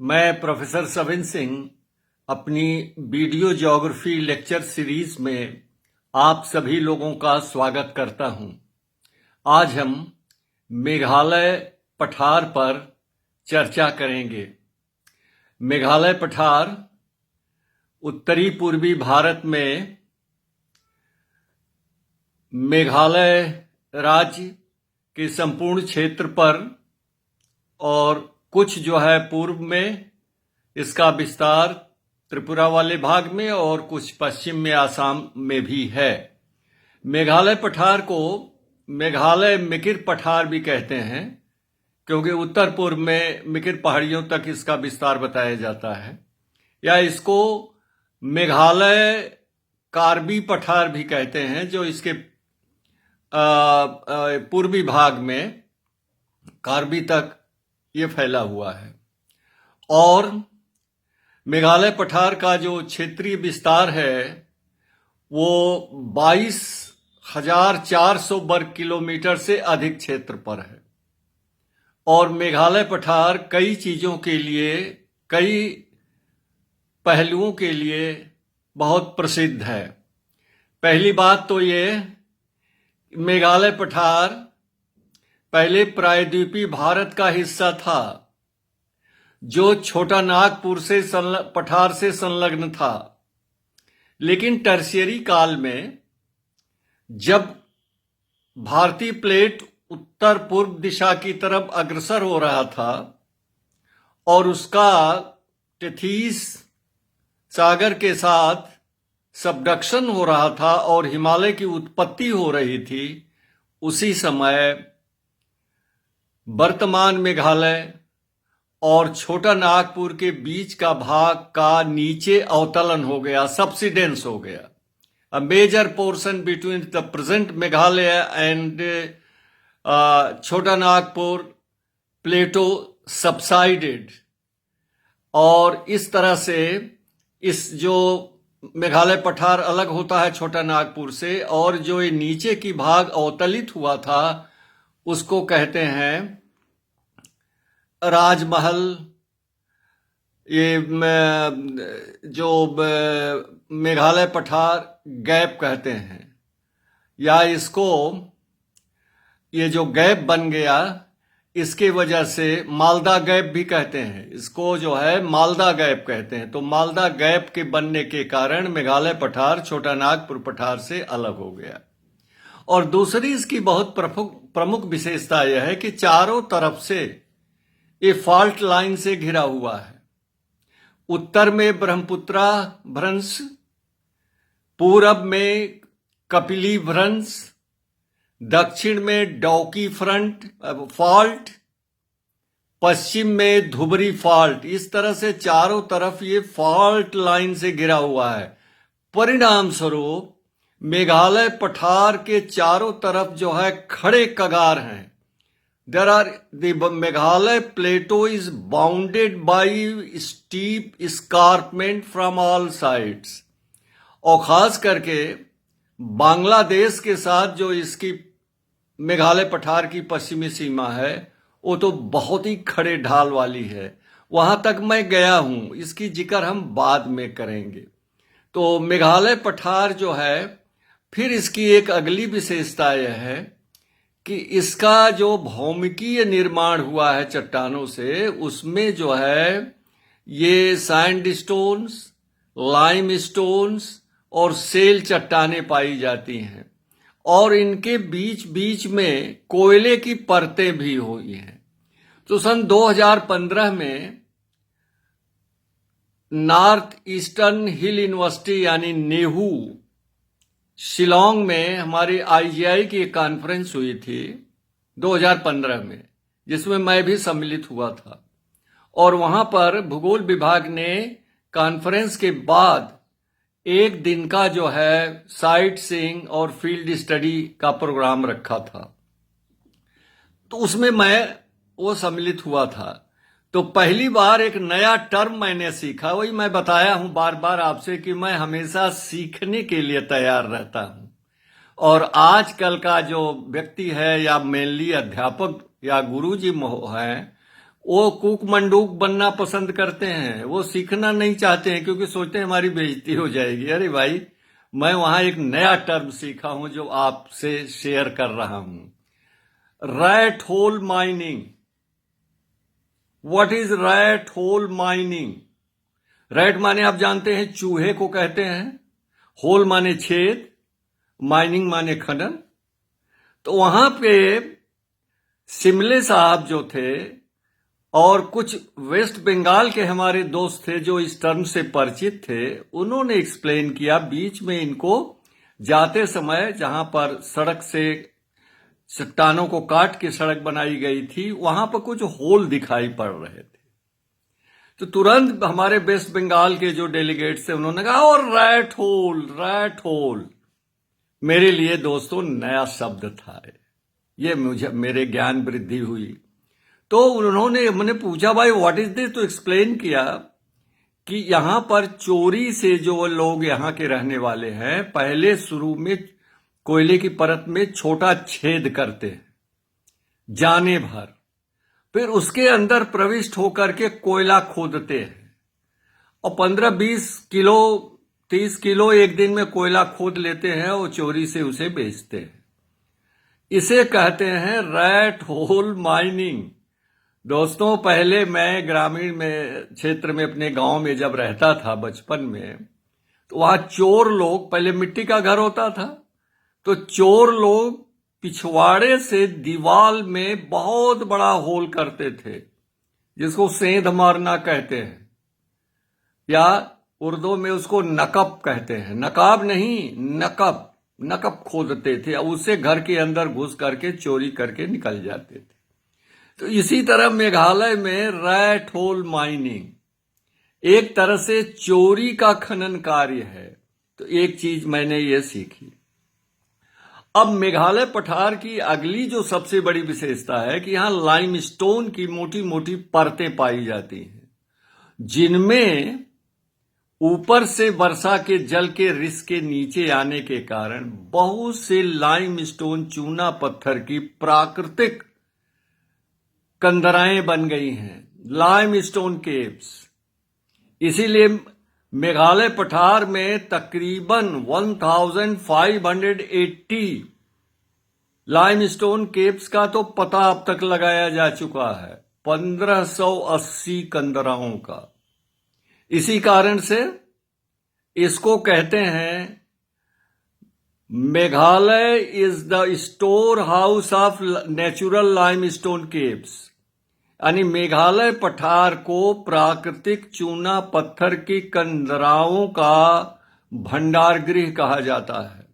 मैं प्रोफेसर सविन सिंह अपनी video geography lecture series में आप सभी लोगों का स्वागत करता हूं। आज हम मेघालय पठार पर चर्चा करेंगे। मेघालय पठार उत्तरी पूर्वी भारत में मेघालय राज्य के संपूर्ण क्षेत्र पर और कुछ जो है पूर्व में इसका विस्तार त्रिपुरा वाले भाग में और कुछ पश्चिम में आसाम में भी है। मेघालय पठार को मेघालय मिकिर पठार भी कहते हैं क्योंकि उत्तर पूर्व में मिकिर पहाड़ियों तक इसका विस्तार बताया जाता है, या इसको मेघालय कार्बी पठार भी कहते हैं जो इसके पूर्वी भाग में कार्बी तक ये फैला हुआ है। और मेघालय पठार का जो क्षेत्रीय विस्तार है वो 22,400 वर्ग किलोमीटर से अधिक क्षेत्र पर है। और मेघालय पठार कई चीजों के लिए, कई पहलुओं के लिए बहुत प्रसिद्ध है। पहली बात तो ये, मेघालय पठार पहले प्रायद्वीपीय भारत का हिस्सा था जो छोटा नागपुर से पठार से संलग्न था, लेकिन टर्शियरी काल में जब भारतीय प्लेट उत्तर पूर्व दिशा की तरफ अग्रसर हो रहा था और उसका टेथीस सागर के साथ सबडक्शन हो रहा था और हिमालय की उत्पत्ति हो रही थी, उसी समय वर्तमान मेघालय और छोटा नागपुर के बीच का भाग का नीचे अवतलन हो गया, सबसिडेंस हो गया। A major portion between the present Meghalaya and Chota Nagpur Plato subsided. और इस तरह से इस जो मेघालय पठार अलग होता है छोटा नागपुर से, और जो ये नीचे की भाग अवतलित हुआ था उसको कहते हैं राजमहल। ये जो मेघालय पठार गैप कहते हैं, या इसको ये जो गैप बन गया इसके वजह से मालदा गैप भी कहते हैं, इसको जो है मालदा गैप कहते हैं। तो मालदा गैप के बनने के कारण मेघालय पठार छोटा नागपुर पठार से अलग हो गया। और दूसरी इसकी बहुत प्रमुख विशेषता यह है कि चारों तरफ से ये फॉल्ट लाइन से घिरा हुआ है। उत्तर में ब्रह्मपुत्रा भ्रंश, पूरब में कपिली भ्रंश, दक्षिण में डौकी फ्रंट फॉल्ट, पश्चिम में धुबरी फॉल्ट। इस तरह से चारों तरफ ये फॉल्ट लाइन से घिरा हुआ है। परिणाम स्वरूप मेघालय पठार के चारों तरफ जो है खड़े कगार हैं। the Meghalaya plateau is bounded by steep escarpment from all sides। और खास करके बांग्लादेश के साथ जो इसकी मेघालय पठार की पश्चिमी सीमा है वो तो बहुत ही खड़े ढाल वाली है। वहां तक मैं गया हूं, इसकी जिक्र हम बाद में करेंगे। तो मेघालय पठार जो है, फिर इसकी एक अगली विशेषता यह है कि इसका जो भौमिकीय निर्माण हुआ है चट्टानों से, उसमें जो है ये सैंडस्टोन्स, लाइम स्टोन्स और सेल चट्टानें पाई जाती हैं, और इनके बीच बीच में कोयले की परतें भी हुई हैं। तो सन 2015 में नॉर्थ ईस्टर्न हिल यूनिवर्सिटी यानी नेहू शिलोंग में हमारी आईजीआई की एक कॉन्फ्रेंस हुई थी 2015 में, जिसमें मैं भी सम्मिलित हुआ था। और वहां पर भूगोल विभाग ने कॉन्फ्रेंस के बाद एक दिन का जो है साइट सीइंग और फील्ड स्टडी का प्रोग्राम रखा था। तो उसमें मैं वो सम्मिलित हुआ था। तो पहली बार एक नया टर्म मैंने सीखा। वही मैं बताया हूं बार बार आपसे कि मैं हमेशा सीखने के लिए तैयार रहता हूं। और आजकल का जो व्यक्ति है, या मेनली अध्यापक या गुरुजी हैं, वो कुक मंडूक बनना पसंद करते हैं, वो सीखना नहीं चाहते हैं क्योंकि सोचते हैं हमारी बेइज्जती हो जाएगी। अरे भाई, मैं वहां एक नया टर्म सीखा हूं जो आपसे शेयर कर रहा हूं। Rat hole mining. What is rat hole mining? Rat माने आप जानते हैं चूहे को कहते हैं, होल माने छेद, माइनिंग माने खनन। तो वहां पे शिमले साहब जो थे और कुछ वेस्ट बंगाल के हमारे दोस्त थे जो इस टर्म से परिचित थे, उन्होंने एक्सप्लेन किया बीच में इनको जाते समय, जहां पर सड़क से चट्टानों को काट के सड़क बनाई गई थी, वहां पर कुछ होल दिखाई पड़ रहे थे। तो तुरंत हमारे वेस्ट बंगाल के जो डेलीगेट्स थे उन्होंने कहा और रैट होल, रैट होल। मेरे लिए दोस्तों नया शब्द था ये, मुझे मेरे ज्ञान वृद्धि हुई। तो उन्होंने, मैंने पूछा भाई व्हाट इज दिस, तो एक्सप्लेन किया कि यहां पर चोरी से जो लोग यहां के रहने वाले हैं, पहले शुरू में कोयले की परत में छोटा छेद करते हैं जाने भर, फिर उसके अंदर प्रविष्ट होकर के कोयला खोदते हैं और 15-20 किलो 30 किलो एक दिन में कोयला खोद लेते हैं और चोरी से उसे बेचते हैं। इसे कहते हैं रैट होल माइनिंग। दोस्तों, पहले मैं ग्रामीण में क्षेत्र में अपने गांव में जब रहता था बचपन में, तो वहां चोर लोग, पहले मिट्टी का घर होता था, तो चोर लोग पिछवाड़े से दीवाल में बहुत बड़ा होल करते थे, जिसको सेंध मारना कहते हैं, या उर्दू में उसको नकब कहते हैं। नकाब नहीं, नकब, नकब खोदते थे, अब उससे घर के अंदर घुस करके चोरी करके निकल जाते थे। तो इसी तरह मेघालय में रैट होल माइनिंग एक तरह से चोरी का खनन कार्य है। तो एक चीज मैंने ये सीखी। अब मेघालय पठार की अगली जो सबसे बड़ी विशेषता है कि यहां लाइमस्टोन की मोटी मोटी परतें पाई जाती हैं, जिनमें ऊपर से वर्षा के जल के रिस के नीचे आने के कारण बहुत से लाइमस्टोन चूना पत्थर की प्राकृतिक कंदराएं बन गई हैं, लाइमस्टोन केव्स। इसीलिए मेघालय पठार में तकरीबन 1580 लाइमस्टोन केव्स का तो पता अब तक लगाया जा चुका है, 1580 कंदराओं का। इसी कारण से इसको कहते हैं Meghalaya is the store house of natural limestone caves, यानी मेघालय पठार को प्राकृतिक चूना पत्थर की कंदराओं का भंडार गृह कहा जाता है।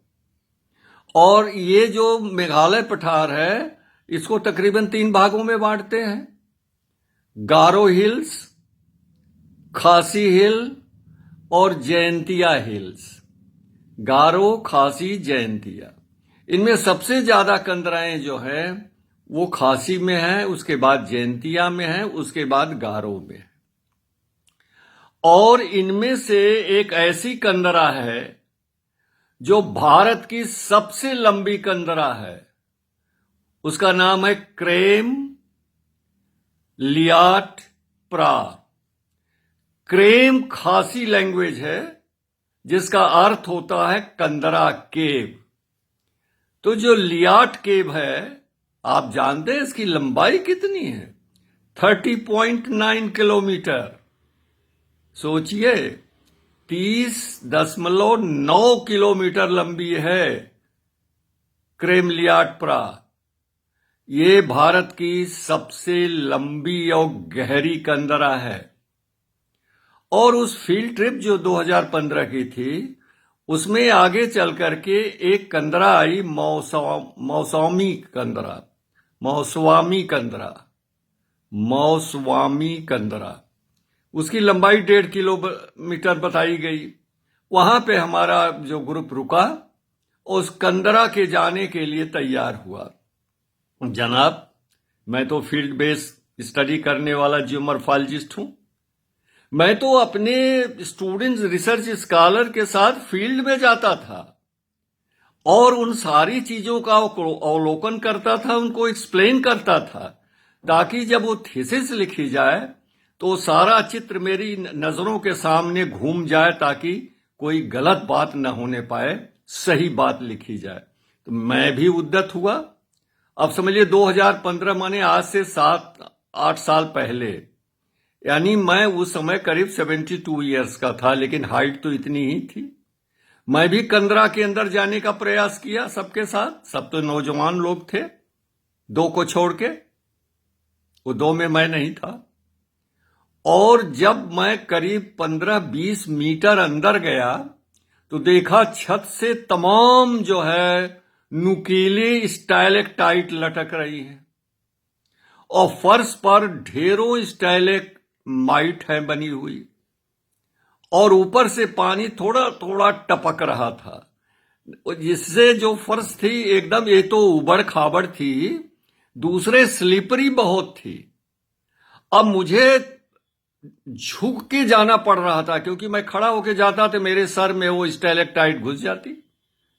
और ये जो मेघालय पठार है, इसको तकरीबन 3 भागों में बांटते हैं, गारो हिल्स, खासी हिल और जयंतिया हिल्स। गारो, खासी, जयंतिया, इनमें सबसे ज्यादा कंदराएं जो है वो खासी में है, उसके बाद जयंतिया में है, उसके बाद गारो में है। और इनमें से एक ऐसी कंदरा है जो भारत की सबसे लंबी कंदरा है, उसका नाम है क्रेम लियाट प्रा। क्रेम खासी लैंग्वेज है जिसका अर्थ होता है कंदरा केव। तो जो लियाट केव है, आप जानते हैं इसकी लंबाई कितनी है? 30.9 किलोमीटर। सोचिए, 30.9 किलोमीटर लंबी है क्रेम लियाट प्रा। ये भारत की सबसे लंबी और गहरी कंदरा है। और उस फील्ड ट्रिप जो 2015 की थी, उसमें आगे चल करके एक कंदरा आई, मौसवामी कंदरा, मौसवामी कंदरा, मौसवामी कंदरा। उसकी लंबाई 1.5 किलोमीटर बताई गई। वहां पे हमारा जो ग्रुप रुका, उस कंदरा के जाने के लिए तैयार हुआ। जनाब, मैं तो फील्ड बेस स्टडी करने वाला जियोमॉर्फोलॉजिस्ट हूं। मैं तो अपने स्टूडेंट्स, रिसर्च स्कॉलर के साथ फील्ड में जाता था और उन सारी चीजों का अवलोकन करता था, उनको एक्सप्लेन करता था, ताकि जब वो थीसिस लिखी जाए तो सारा चित्र मेरी नजरों के सामने घूम जाए, ताकि कोई गलत बात न होने पाए, सही बात लिखी जाए। तो मैं भी उद्यत हुआ। अब समझिए 2015 माने आज से 7-8 साल पहले, यानी मैं उस समय करीब 72 ईयर्स का था, लेकिन हाइट तो इतनी ही थी। मैं भी कंदरा के अंदर जाने का प्रयास किया सबके साथ। सब तो नौजवान लोग थे, दो को छोड़ के, वो दो में मैं नहीं था। और जब मैं करीब 15-20 मीटर अंदर गया तो देखा छत से तमाम जो है नुकीली स्टाइलेक्टाइट लटक रही है, और फर्श पर ढेरों स्टाइलेक्टाइट है बनी हुई, और ऊपर से पानी थोड़ा थोड़ा टपक रहा था, जिससे जो फर्श थी एकदम, ये तो उबड़ खाबड़ थी, दूसरे स्लिपरी बहुत थी। अब मुझे झुक के जाना पड़ रहा था, क्योंकि मैं खड़ा होके जाता तो मेरे सर में वो स्टाइलेक्टाइट घुस जाती,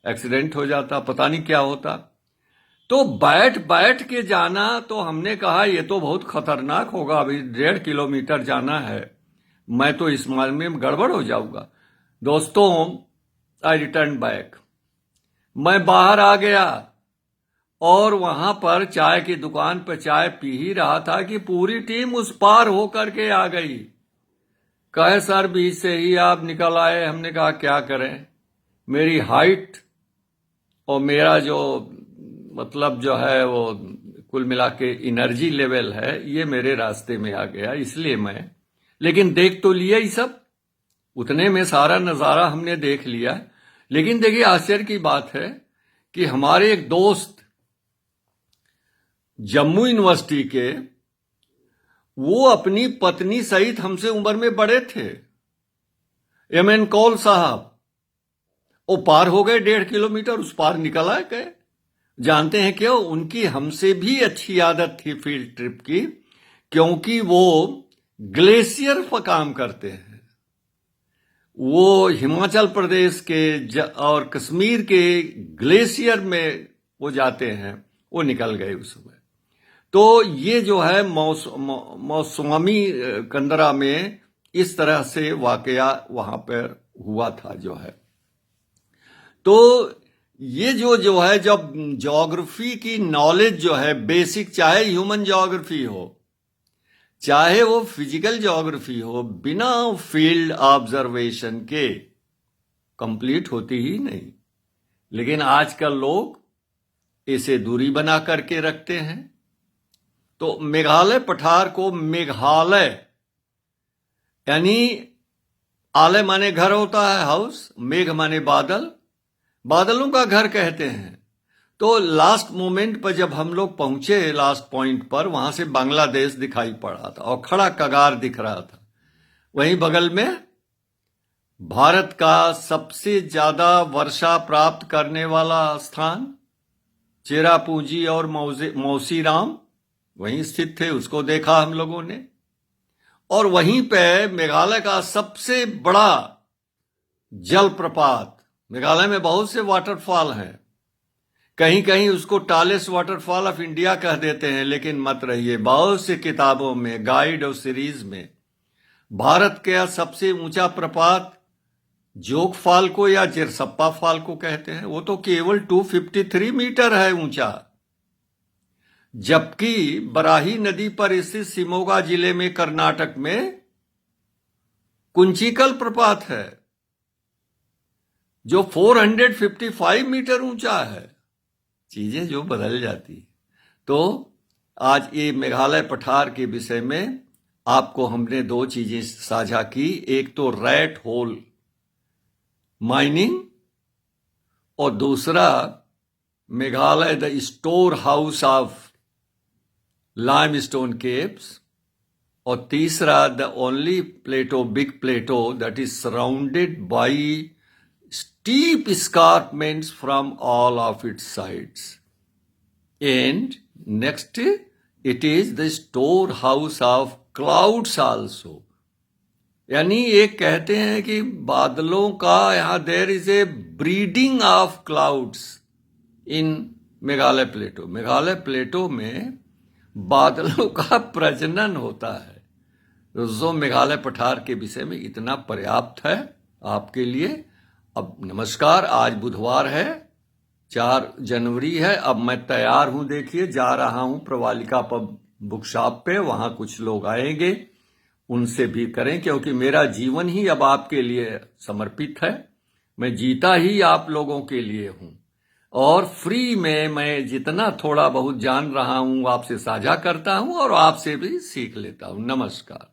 एक्सीडेंट हो जाता, पता नहीं क्या होता। तो बैठ बैठ के जाना, तो हमने कहा ये तो बहुत खतरनाक होगा, अभी 1.5 किलोमीटर जाना है, मैं तो इस माल में गड़बड़ हो जाऊंगा। दोस्तों, आई रिटर्न बैक। मैं बाहर आ गया और वहां पर चाय की दुकान पर चाय पी ही रहा था कि पूरी टीम उस पार होकर के आ गई। कहे सर बीच से ही आप निकल आए। हमने कहा क्या करें, मेरी हाइट और मेरा जो मतलब जो है वो कुल मिला के एनर्जी लेवल है, ये मेरे रास्ते में आ गया, इसलिए मैं, लेकिन देख तो लिया ही सब, उतने में सारा नजारा हमने देख लिया। लेकिन देखिए आश्चर्य की बात है कि हमारे एक दोस्त जम्मू यूनिवर्सिटी के, वो अपनी पत्नी सहित हमसे उम्र में बड़े थे, एमएन कौल साहब, वो पार हो गए 1.5 किलोमीटर, उस पार निकल आए गए। जानते हैं क्यों? उनकी हमसे भी अच्छी आदत थी फील्ड ट्रिप की, क्योंकि वो ग्लेशियर पर काम करते हैं। वो हिमाचल प्रदेश के और कश्मीर के ग्लेशियर में वो जाते हैं, वो निकल गए उस समय। तो ये जो है मौसमी कंदरा में इस तरह से वाकया वहां पर हुआ था जो है। तो ये जो है, जब ज्योग्राफी की नॉलेज जो है बेसिक, चाहे ह्यूमन ज्योग्राफी हो चाहे वो फिजिकल ज्योग्राफी हो, बिना फील्ड ऑब्जर्वेशन के कंप्लीट होती ही नहीं। लेकिन आजकल लोग इसे दूरी बना करके रखते हैं। तो मेघालय पठार को मेघालय, यानी आलय माने घर होता है, हाउस, मेघ माने बादल, बादलों का घर कहते हैं। तो लास्ट मोमेंट पर जब हम लोग पहुंचे लास्ट पॉइंट पर, वहां से बांग्लादेश दिखाई पड़ा था और खड़ा कगार दिख रहा था। वहीं बगल में भारत का सबसे ज्यादा वर्षा प्राप्त करने वाला स्थान चेरापूंजी और मौसीराम वहीं स्थित थे, उसको देखा हम लोगों ने। और वहीं पे मेघालय का सबसे बड़ा जलप्रपात, मेघालय में बहुत से वाटरफॉल हैं, कहीं कहीं उसको टालेस्ट वाटरफॉल ऑफ इंडिया कह देते हैं, लेकिन मत रहिए, बहुत सी किताबों में, गाइड और सीरीज में भारत का सबसे ऊंचा प्रपात जोग फाल को या जिरसप्पा फाल को कहते हैं। वो तो केवल 253 मीटर है ऊंचा, जबकि बराही नदी पर स्थित शिमोगा जिले में कर्नाटक में कुंचिकल प्रपात है जो 455 मीटर ऊंचा है। चीजें जो बदल जाती। तो आज ये मेघालय पठार के विषय में आपको हमने 2 चीजें साझा की, एक तो रैट होल माइनिंग और दूसरा Meghalaya the store house of limestone caves, और तीसरा the only plateau, big plateau that is surrounded by steep escarpments from all of its sides. And next, it is the storehouse of clouds also. यानी ये कहते हैं कि बादलों का यहां there is a breeding of clouds in Meghalaya plateau. Meghalaya plateau में बादलों का प्रजनन होता है। दोस्तों, मेघालय पठार के विषय में इतना पर्याप्त है आपके लिए। अब नमस्कार, आज बुधवार है, 4 जनवरी है। अब मैं तैयार हूं, देखिए जा रहा हूं प्रवालिका पब बुक शॉप पे, वहां कुछ लोग आएंगे, उनसे भी करें, क्योंकि मेरा जीवन ही अब आपके लिए समर्पित है। मैं जीता ही आप लोगों के लिए हूं, और फ्री में मैं जितना थोड़ा बहुत जान रहा हूं आपसे साझा करता हूं और आपसे भी सीख लेता हूं। नमस्कार।